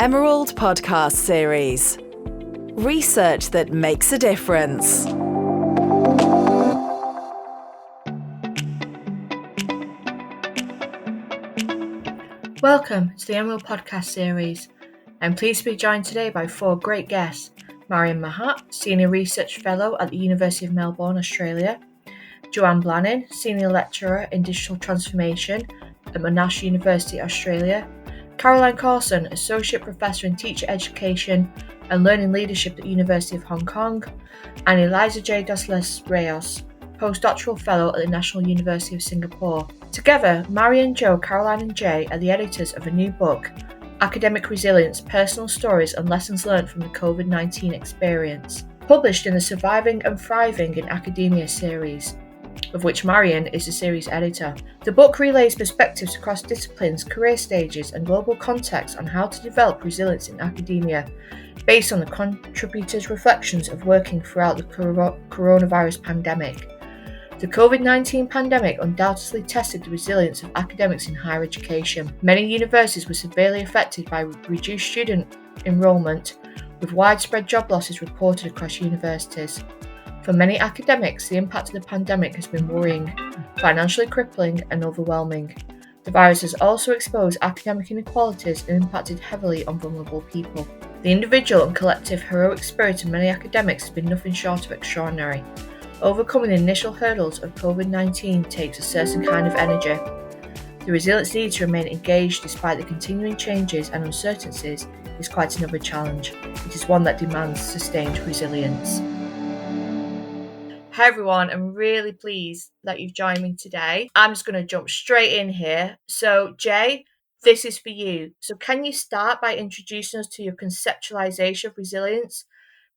Emerald podcast series. Research that makes a difference. Welcome to the Emerald podcast series. I'm pleased to be joined today by four great guests. Marian Mahat, Senior Research Fellow at the University of Melbourne, Australia. Joanne Blannin, Senior Lecturer in Digital Transformation at Monash University, Australia. Caroline Corson, Associate Professor in Teacher Education and Learning Leadership at the University of Hong Kong. And Eliza J. Dos Les Reyes, Postdoctoral Fellow at the National University of Singapore. Together, Marian, Jo, Caroline and Jay are the editors of a new book, Academic Resilience, Personal Stories and Lessons Learned from the COVID-19 Experience, published in the Surviving and Thriving in Academia series, of which Marian is the series editor. The book relays perspectives across disciplines, career stages and global contexts on how to develop resilience in academia, based on the contributors' reflections of working throughout the coronavirus pandemic. The COVID-19 pandemic undoubtedly tested the resilience of academics in higher education. Many universities were severely affected by reduced student enrolment, with widespread job losses reported across universities. For many academics, the impact of the pandemic has been worrying, financially crippling and overwhelming. The virus has also exposed academic inequalities and impacted heavily on vulnerable people. The individual and collective heroic spirit of many academics has been nothing short of extraordinary. Overcoming the initial hurdles of COVID-19 takes a certain kind of energy. The resilience need to remain engaged despite the continuing changes and uncertainties is quite another challenge. It is one that demands sustained resilience. Hi everyone, I'm really pleased that you've joined me today. I'm just going to jump straight in here. So Jay, this is for you. So can you start by introducing us to your conceptualization of resilience,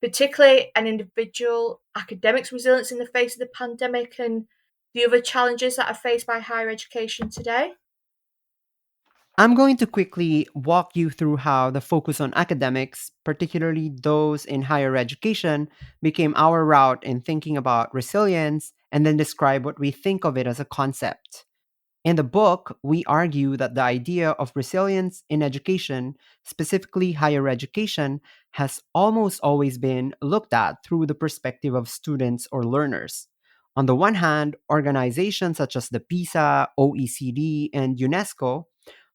particularly an individual academic's resilience in the face of the pandemic and the other challenges that are faced by higher education today? I'm going to quickly walk you through how the focus on academics, particularly those in higher education, became our route in thinking about resilience, and then describe what we think of it as a concept. In the book, we argue that the idea of resilience in education, specifically higher education, has almost always been looked at through the perspective of students or learners. On the one hand, organizations such as the PISA, OECD, and UNESCO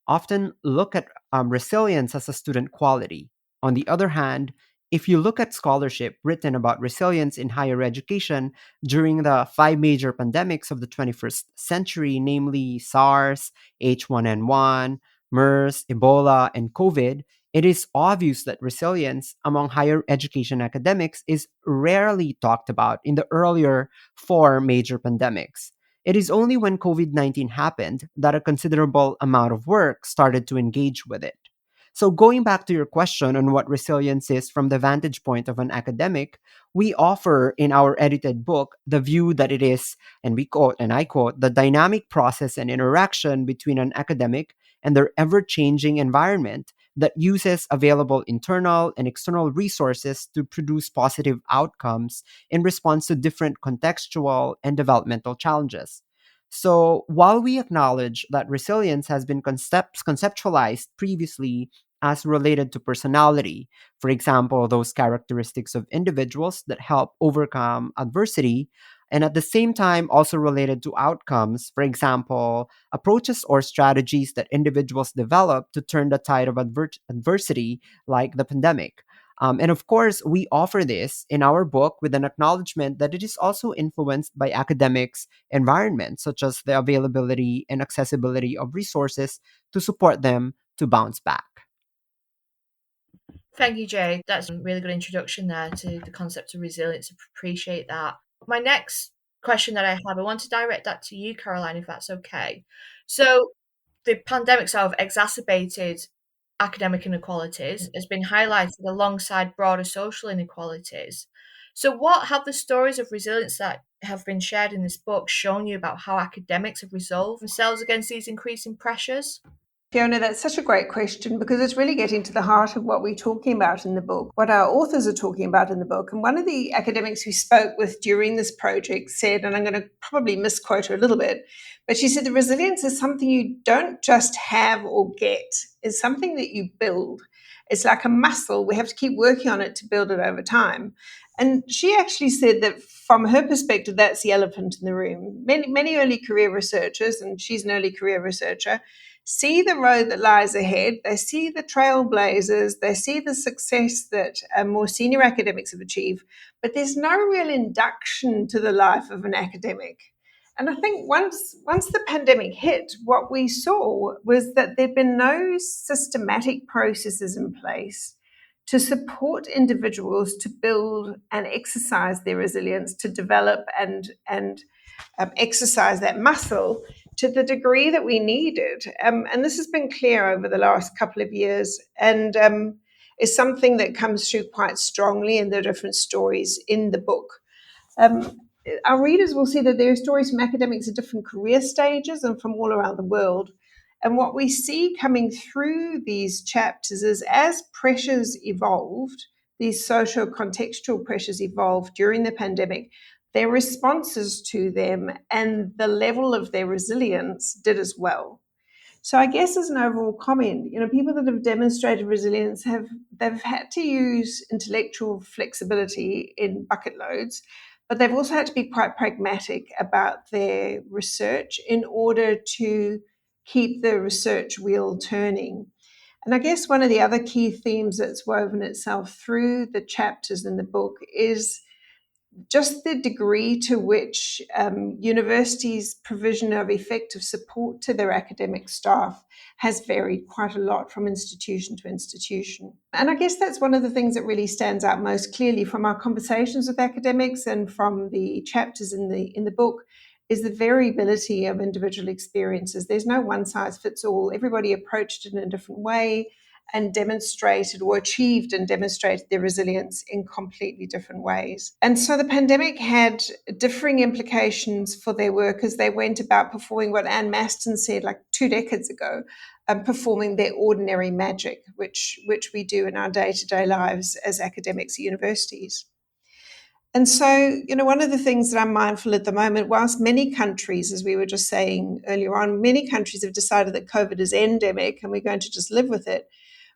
often look at resilience as a student quality. On the other hand, if you look at scholarship written about resilience in higher education during the five major pandemics of the 21st century, namely SARS, H1N1, MERS, Ebola, and COVID, it is obvious that resilience among higher education academics is rarely talked about in the earlier four major pandemics. It is only when COVID-19 happened that a considerable amount of work started to engage with it. So, going back to your question on what resilience is from the vantage point of an academic, we offer in our edited book the view that it is, and we quote, and I quote, the dynamic process and interaction between an academic and their ever changing environment that uses available internal and external resources to produce positive outcomes in response to different contextual and developmental challenges. So, while we acknowledge that resilience has been conceptualized previously as related to personality, for example, those characteristics of individuals that help overcome adversity, and at the same time also related to outcomes, for example, approaches or strategies that individuals develop to turn the tide of adversity, like the pandemic. And of course, we offer this in our book with an acknowledgement that it is also influenced by academics' environment, such as the availability and accessibility of resources to support them to bounce back. Thank you, Jay. That's a really good introduction there to the concept of resilience. I appreciate that. My next question that I have, I want to direct that to you, Caroline, if that's okay. So, the pandemic sort of exacerbated academic inequalities, has been highlighted alongside broader social inequalities. So, what have the stories of resilience that have been shared in this book shown you about how academics have resolved themselves against these increasing pressures? Fiona, that's such a great question because it's really getting to the heart of what we're talking about in the book, what our authors are talking about in the book. And one of the academics who spoke with during this project said, and I'm going to probably misquote her a little bit, but she said the resilience is something you don't just have or get, it's something that you build. It's like a muscle. We have to keep working on it to build it over time. And she actually said that from her perspective, that's the elephant in the room. Many early career researchers, and she's an early career researcher, see the road that lies ahead. They see the trailblazers. They see the success that more senior academics have achieved, but there's no real induction to the life of an academic. And I think once the pandemic hit, what we saw was that there'd been no systematic processes in place to support individuals to build and exercise their resilience, to develop and exercise that muscle to the degree that we needed. And this has been clear over the last couple of years and is something that comes through quite strongly in the different stories in the book. Our readers will see that there are stories from academics at different career stages and from all around the world. And what we see coming through these chapters is as pressures evolved, these social contextual pressures evolved during the pandemic, their responses to them and the level of their resilience did as well. So I guess as an overall comment, people that have demonstrated resilience they've had to use intellectual flexibility in bucket loads, but they've also had to be quite pragmatic about their research in order to keep the research wheel turning. And I guess one of the other key themes that's woven itself through the chapters in the book is just the degree to which universities' provision of effective support to their academic staff has varied quite a lot from institution to institution. And I guess that's one of the things that really stands out most clearly from our conversations with academics and from the chapters in the book is the variability of individual experiences. There's no one size fits all. Everybody approached it in a different way and demonstrated or achieved and demonstrated their resilience in completely different ways. And so the pandemic had differing implications for their work as they went about performing what Anne Maston said like 2 decades ago, performing their ordinary magic, which we do in our day-to-day lives as academics at universities. And so, one of the things that I'm mindful at the moment, whilst many countries, as we were just saying earlier on, many countries have decided that COVID is endemic and we're going to just live with it,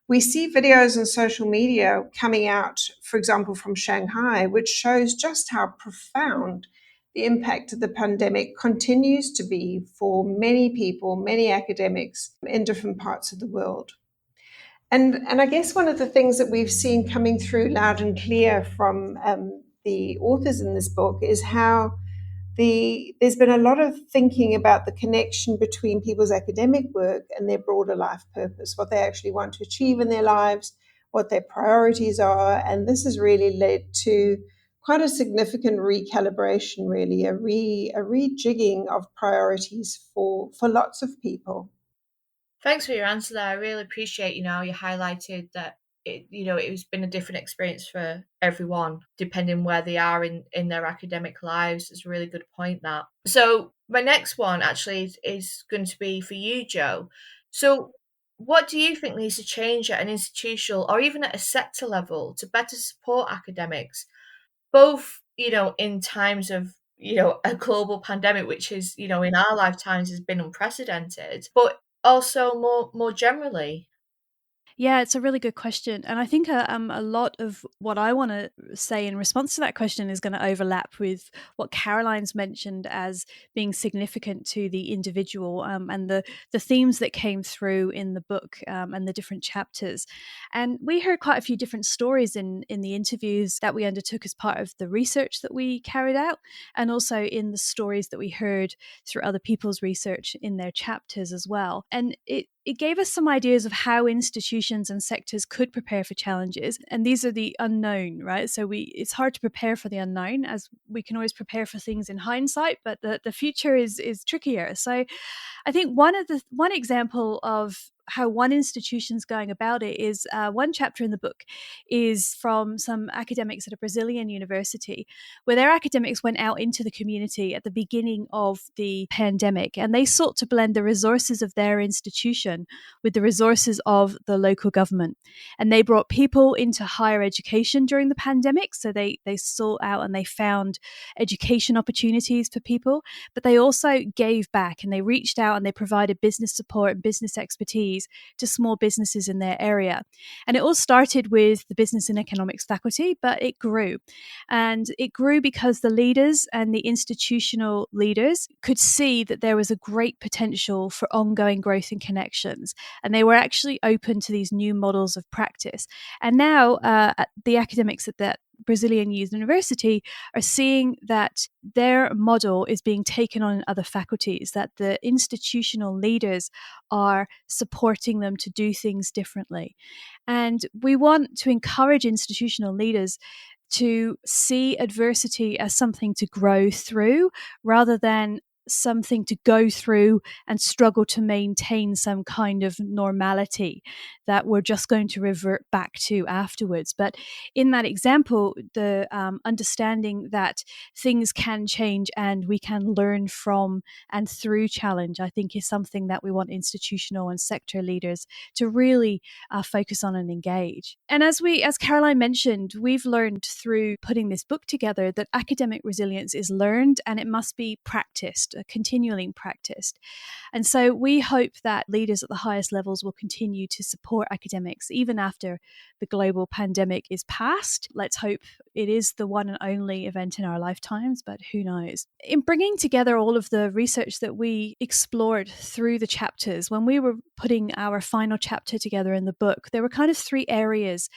we see videos on social media coming out, for example, from Shanghai, which shows just how profound the impact of the pandemic continues to be for many people, many academics in different parts of the world. And I guess one of the things that we've seen coming through loud and clear from the authors in this book is how there's been a lot of thinking about the connection between people's academic work and their broader life purpose, what they actually want to achieve in their lives, what their priorities are. And this has really led to quite a significant recalibration, really, a rejigging of priorities for lots of people. Thanks for your answer there. I really appreciate, you highlighted that it's been a different experience for everyone, depending where they are in their academic lives. It's a really good point, that. So my next one actually is going to be for you, Joe. So what do you think needs to change at an institutional or even at a sector level to better support academics, both, in times of, a global pandemic, which is, in our lifetimes has been unprecedented, but also more generally? Yeah, it's a really good question. And I think a lot of what I want to say in response to that question is going to overlap with what Caroline's mentioned as being significant to the individual, and the themes that came through in the book, and the different chapters. And we heard quite a few different stories in the interviews that we undertook as part of the research that we carried out, and also in the stories that we heard through other people's research in their chapters as well. And it gave us some ideas of how institutions and sectors could prepare for challenges. And these are the unknown, right? So it's hard to prepare for the unknown, as we can always prepare for things in hindsight, but the future is trickier. So I think one example of how one institution's going about it is one chapter in the book is from some academics at a Brazilian university, where their academics went out into the community at the beginning of the pandemic, and they sought to blend the resources of their institution with the resources of the local government. And they brought people into higher education during the pandemic. So they sought out and they found education opportunities for people, but they also gave back and they reached out and they provided business support and business expertise to small businesses in their area. And it all started with the business and economics faculty, but it grew. And it grew because the leaders and the institutional leaders could see that there was a great potential for ongoing growth and connections. And they were actually open to these new models of practice. And now the academics at that Brazilian university are seeing that their model is being taken on in other faculties, that the institutional leaders are supporting them to do things differently. And we want to encourage institutional leaders to see adversity as something to grow through rather than something to go through and struggle to maintain some kind of normality that we're just going to revert back to afterwards. But in that example, the understanding that things can change and we can learn from and through challenge, I think is something that we want institutional and sector leaders to really focus on and engage. And as Caroline mentioned, we've learned through putting this book together that academic resilience is learned and it must be practiced, continually practiced. And so we hope that leaders at the highest levels will continue to support academics even after the global pandemic is past. Let's hope it is the one and only event in our lifetimes, but who knows? In bringing together all of the research that we explored through the chapters, when we were putting our final chapter together in the book, there were kind of three areas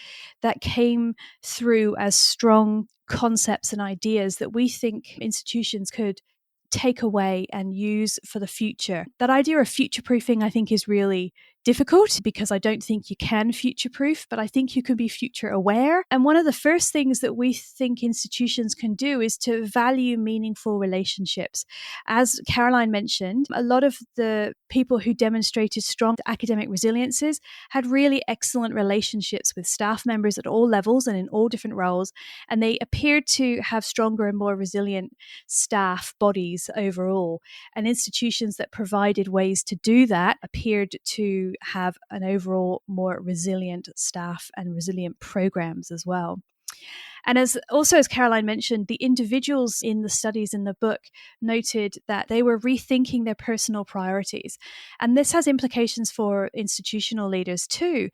that came through as strong concepts and ideas that we think institutions could take away and use for the future. That idea of future-proofing, I think, is really difficult because I don't think you can future-proof, but I think you can be future-aware. And one of the first things that we think institutions can do is to value meaningful relationships. As Caroline mentioned, a lot of the people who demonstrated strong academic resiliences had really excellent relationships with staff members at all levels and in all different roles, and they appeared to have stronger and more resilient staff bodies overall. And institutions that provided ways to do that appeared to have an overall more resilient staff and resilient programs as well. And as Caroline mentioned, the individuals in the studies in the book noted that they were rethinking their personal priorities. And this has implications for institutional leaders too.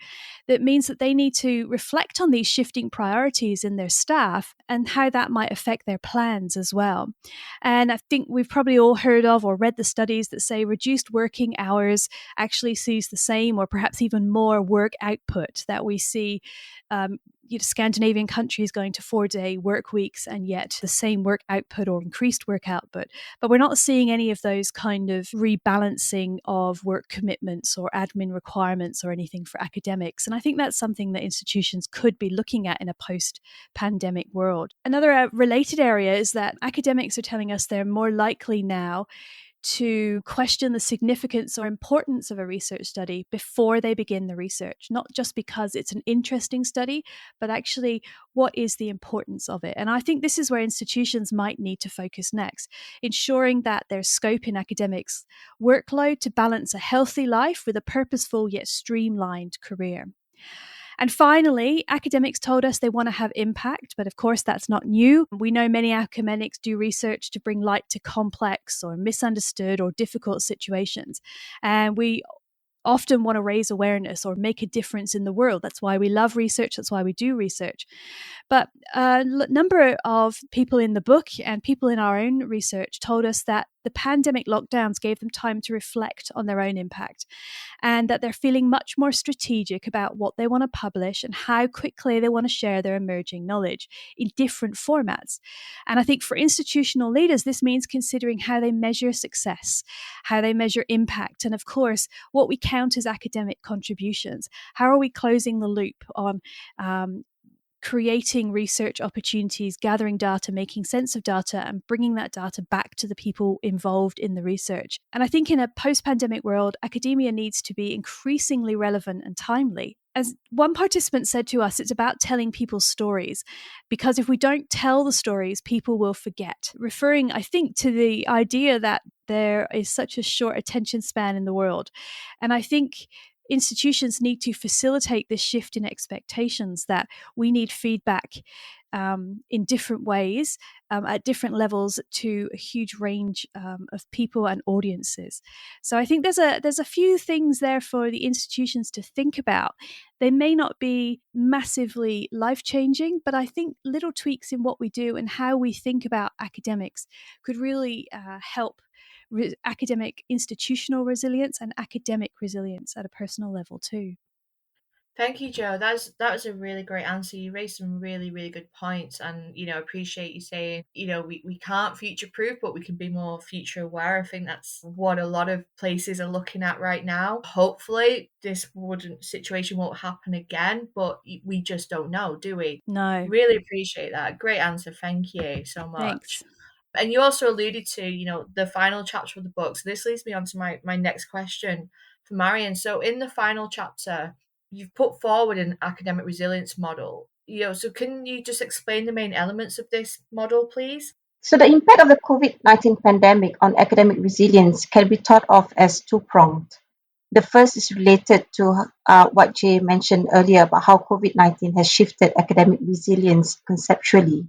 That means that they need to reflect on these shifting priorities in their staff and how that might affect their plans as well. And I think we've probably all heard of or read the studies that say reduced working hours actually sees the same or perhaps even more work output that we see Scandinavian countries going to 4-day work weeks and yet the same work output or increased work output. But we're not seeing any of those kind of rebalancing of work commitments or admin requirements or anything for academics. And I think that's something that institutions could be looking at in a post-pandemic world. Another related area is that academics are telling us they're more likely now to question the significance or importance of a research study before they begin the research, not just because it's an interesting study, but actually what is the importance of it. And I think this is where institutions might need to focus next, ensuring that there's scope in academics' workload to balance a healthy life with a purposeful yet streamlined career. And finally, academics told us they want to have impact, but of course that's not new. We know many academics do research to bring light to complex or misunderstood or difficult situations. And we often want to raise awareness or make a difference in the world. That's why we love research. That's why we do research. But a number of people in the book and people in our own research told us that the pandemic lockdowns gave them time to reflect on their own impact and that they're feeling much more strategic about what they want to publish and how quickly they want to share their emerging knowledge in different formats. And I think for institutional leaders, this means considering how they measure success, how they measure impact, and of course, what we count as academic contributions. How are we closing the loop on creating research opportunities, gathering data, making sense of data, and bringing that data back to the people involved in the research. And I think in a post-pandemic world, academia needs to be increasingly relevant and timely. As one participant said to us, it's about telling people's stories, because if we don't tell the stories, people will forget. Referring, I think, to the idea that there is such a short attention span in the world. And I think institutions need to facilitate this shift in expectations, that we need feedback in different ways at different levels to a huge range of people and audiences. So I think there's a few things there for the institutions to think about. They may not be massively life-changing, but I think little tweaks in what we do and how we think about academics could really help academic institutional resilience and academic resilience at a personal level too. Thank you, Joe. That was a really great answer. You raised some really, really good points, and appreciate you saying, we can't future proof, but we can be more future aware. I think that's what a lot of places are looking at right now. Hopefully this situation won't happen again, but we just don't know, do we? No. Really appreciate that. Great answer. Thank you so much. Thanks. And you also alluded to, the final chapter of the book. So this leads me on to my next question for Marion. So in the final chapter, you've put forward an academic resilience model. So can you just explain the main elements of this model, please? So the impact of the COVID-19 pandemic on academic resilience can be thought of as two-pronged. The first is related to what Jay mentioned earlier about how COVID-19 has shifted academic resilience conceptually.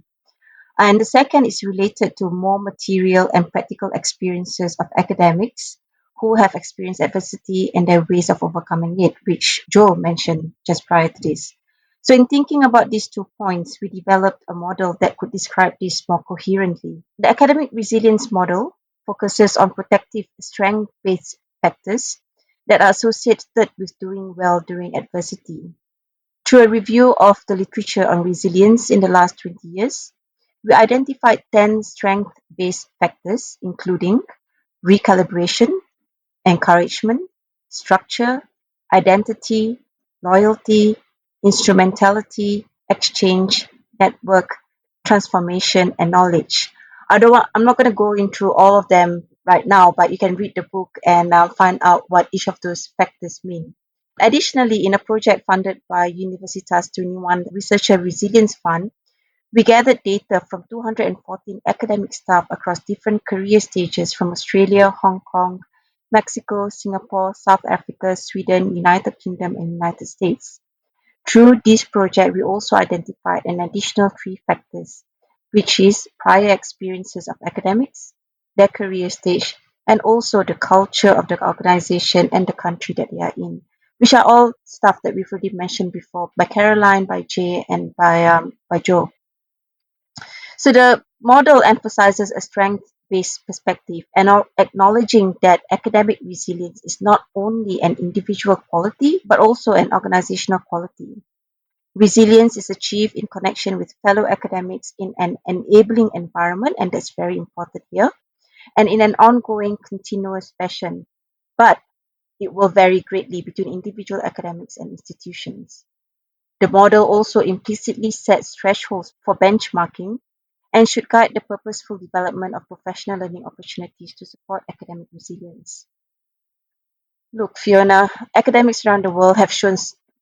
And the second is related to more material and practical experiences of academics who have experienced adversity and their ways of overcoming it, which Joe mentioned just prior to this. So in thinking about these 2 points, we developed a model that could describe this more coherently. The academic resilience model focuses on protective strength-based factors that are associated with doing well during adversity. Through a review of the literature on resilience in the last 20 years, we identified 10 strength-based factors, including recalibration, encouragement, structure, identity, loyalty, instrumentality, exchange, network, transformation, and knowledge. I'm not going to go into all of them right now, but you can read the book and find out what each of those factors mean. Additionally, in a project funded by Universitas 21 Researcher Resilience Fund, we gathered data from 214 academic staff across different career stages from Australia, Hong Kong, Mexico, Singapore, South Africa, Sweden, United Kingdom, and United States. Through this project, we also identified an additional 3 factors, which is prior experiences of academics, their career stage, and also the culture of the organization and the country that they are in, which are all stuff that we've already mentioned before by Caroline, by Jay, and by Joe. So the model emphasizes a strength-based perspective and acknowledging that academic resilience is not only an individual quality, but also an organizational quality. Resilience is achieved in connection with fellow academics in an enabling environment, and that's very important here, and in an ongoing, continuous fashion. But it will vary greatly between individual academics and institutions. The model also implicitly sets thresholds for benchmarking and should guide the purposeful development of professional learning opportunities to support academic resilience. Look, Fiona, academics around the world have shown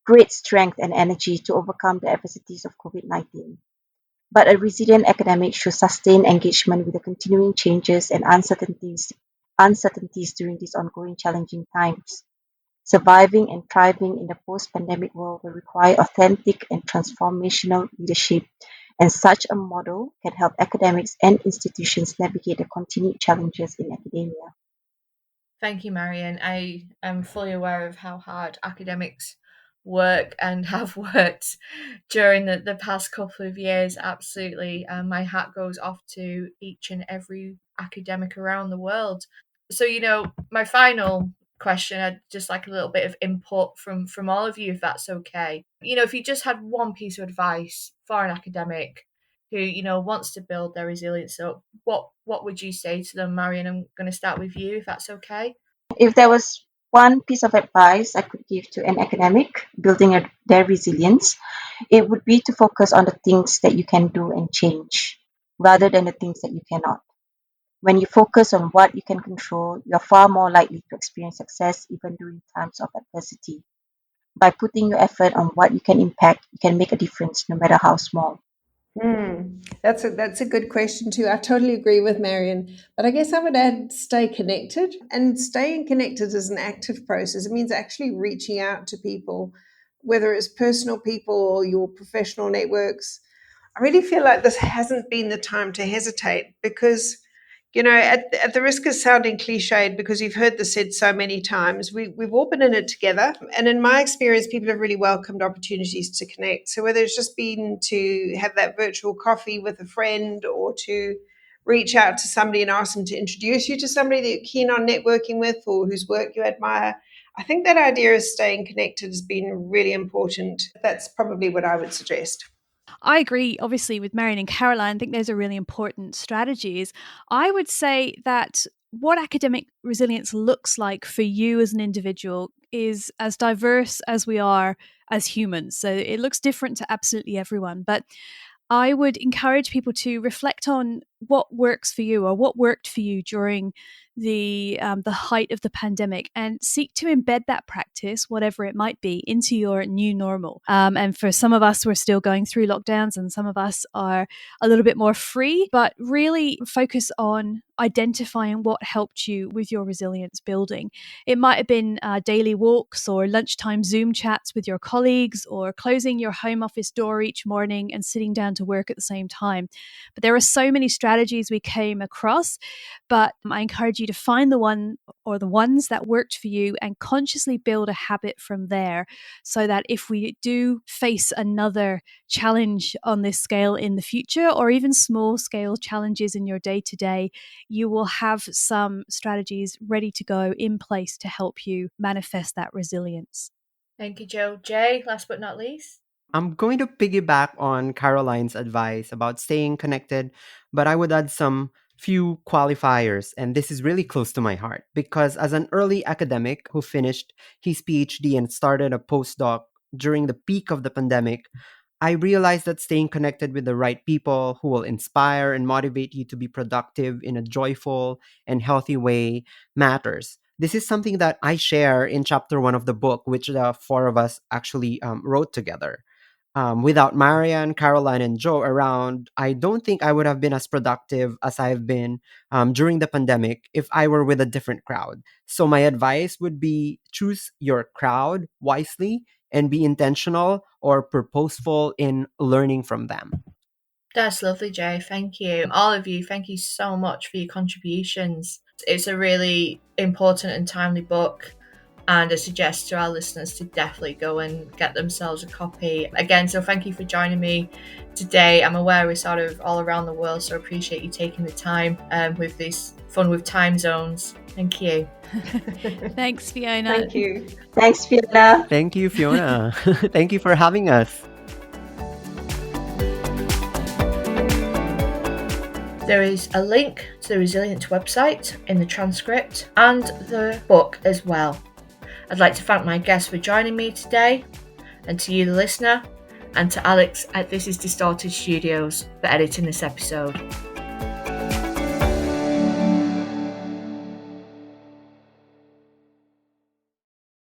great strength and energy to overcome the adversities of COVID-19. But a resilient academic should sustain engagement with the continuing changes and uncertainties during these ongoing challenging times. Surviving and thriving in the post-pandemic world will require authentic and transformational leadership, and such a model can help academics and institutions navigate the continued challenges in academia. Thank you, Marion. I am fully aware of how hard academics work and have worked during the past couple of years. Absolutely. My hat goes off to each and every academic around the world. So, my final question, I'd just like a little bit of input from all of you, if that's okay. If you just had one piece of advice for an academic who, wants to build their resilience up, what would you say to them, Marion? I'm going to start with you, if that's okay. If there was one piece of advice I could give to an academic building their resilience, it would be to focus on the things that you can do and change rather than the things that you cannot. When you focus on what you can control, you're far more likely to experience success even during times of adversity. By putting your effort on what you can impact, you can make a difference no matter how small. That's a good question too. I totally agree with Marion, but I guess I would add stay connected. And staying connected is an active process. It means actually reaching out to people, whether it's personal people or your professional networks. I really feel like this hasn't been the time to hesitate because, at the risk of sounding cliched, because you've heard this said so many times, we've all been in it together. And in my experience, people have really welcomed opportunities to connect. So whether it's just been to have that virtual coffee with a friend or to reach out to somebody and ask them to introduce you to somebody that you're keen on networking with or whose work you admire, I think that idea of staying connected has been really important. That's probably what I would suggest. I agree, obviously, with Marion and Caroline. I think those are really important strategies. I would say that what academic resilience looks like for you as an individual is as diverse as we are as humans. So it looks different to absolutely everyone. But I would encourage people to reflect on what works for you or what worked for you during the height of the pandemic, and seek to embed that practice, whatever it might be, into your new normal. And for some of us, we're still going through lockdowns, and some of us are a little bit more free. But really focus on identifying what helped you with your resilience building. It might have been daily walks or lunchtime Zoom chats with your colleagues, or closing your home office door each morning and sitting down to work at the same time. But there are so many strategies we came across, but I encourage you to find the one or the ones that worked for you and consciously build a habit from there, so that if we do face another challenge on this scale in the future, or even small scale challenges in your day to day, you will have some strategies ready to go in place to help you manifest that resilience. Thank you, Joe. Jay, last but not least. I'm going to piggyback on Caroline's advice about staying connected, but I would add some few qualifiers, and this is really close to my heart because as an early academic who finished his PhD and started a postdoc during the peak of the pandemic, I realized that staying connected with the right people who will inspire and motivate you to be productive in a joyful and healthy way matters. This is something that I share in chapter 1 of the book, which the four of us actually wrote together. Without Marianne, Caroline, and Joe around, I don't think I would have been as productive as I've been during the pandemic if I were with a different crowd. So, my advice would be choose your crowd wisely and be intentional or purposeful in learning from them. That's lovely, Jay. Thank you. All of you, thank you so much for your contributions. It's a really important and timely book, and I suggest to our listeners to definitely go and get themselves a copy. Again, so thank you for joining me today. I'm aware we're sort of all around the world, so I appreciate you taking the time with this fun with time zones. Thank you. Thanks, Fiona. Thank you. Thanks, Fiona. Thank you, Fiona. Thank you for having us. There is a link to the Resilience website in the transcript and the book as well. I'd like to thank my guests for joining me today, and to you, the listener, and to Alex at This Is Distorted Studios for editing this episode.